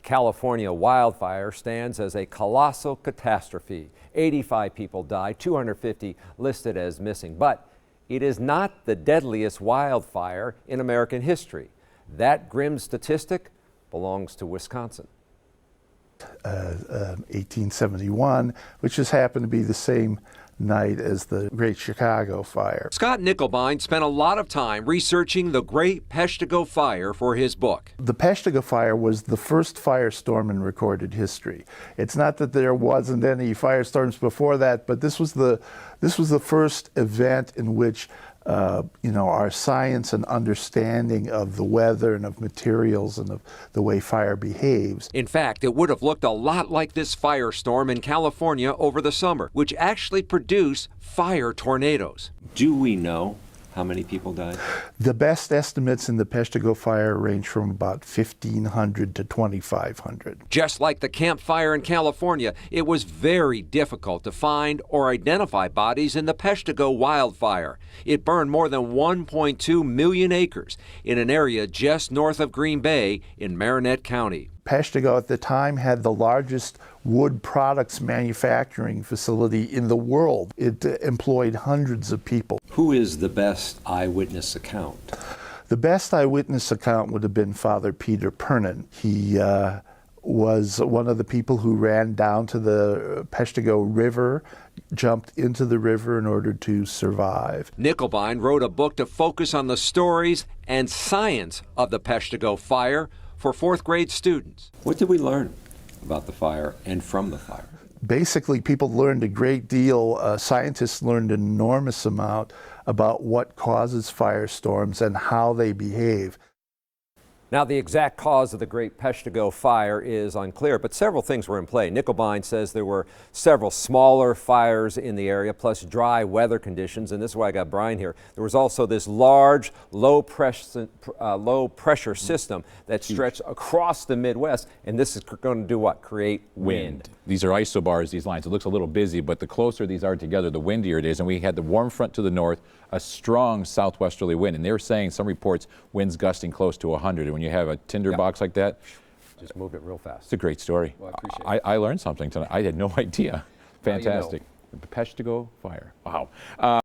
California wildfire stands as a colossal catastrophe. 85 people died, 250 listed as missing. But it is not the deadliest wildfire in American history. That grim statistic belongs to Wisconsin. 1871, which just happened to be the same night as the Great Chicago Fire. Scott Nickelbein spent a lot of time researching the Great Peshtigo Fire for his book. The Peshtigo Fire was the first firestorm in recorded history. It's not that there wasn't any firestorms before that, but this was the first event in which our science and understanding of the weather and of materials and of the way fire behaves. In fact, it would have looked a lot like this firestorm in California over the summer, which actually produced fire tornadoes. Do we know how many people died? The best estimates in the Peshtigo Fire range from about 1,500 to 2,500. Just like the Camp Fire in California, it was very difficult to find or identify bodies in the Peshtigo wildfire. It burned more than 1.2 million acres in an area just north of Green Bay in Marinette County. Peshtigo at the time had the largest wood products manufacturing facility in the world. It employed hundreds of people. Who is the best eyewitness account? The best eyewitness account would have been Father Peter Pernin. He was one of the people who ran down to the Peshtigo River, jumped into the river in order to survive. Nickelbein wrote a book to focus on the stories and science of the Peshtigo Fire for fourth grade students. What did we learn about the fire and from the fire? Basically, people learned a great deal. Scientists learned an enormous amount about what causes firestorms and how they behave. Now, the exact cause of the Great Peshtigo Fire is unclear, but several things were in play. Nickelbein says there were several smaller fires in the area, plus dry weather conditions, and this is why I got Brian here. There was also this large, low-pressure system that stretched across the Midwest, and this is going to do what? Create wind. These are isobars, these lines. It looks a little busy, but the closer these are together, the windier it is. And we had the warm front to the north, a strong southwesterly wind. And they were saying, some reports, winds gusting close to 100. And when you have a tinderbox like that, just moved it real fast. It's a great story. Well, I appreciate it. I learned something tonight. I had no idea. Fantastic. Now you know. The Peshtigo Fire. Wow.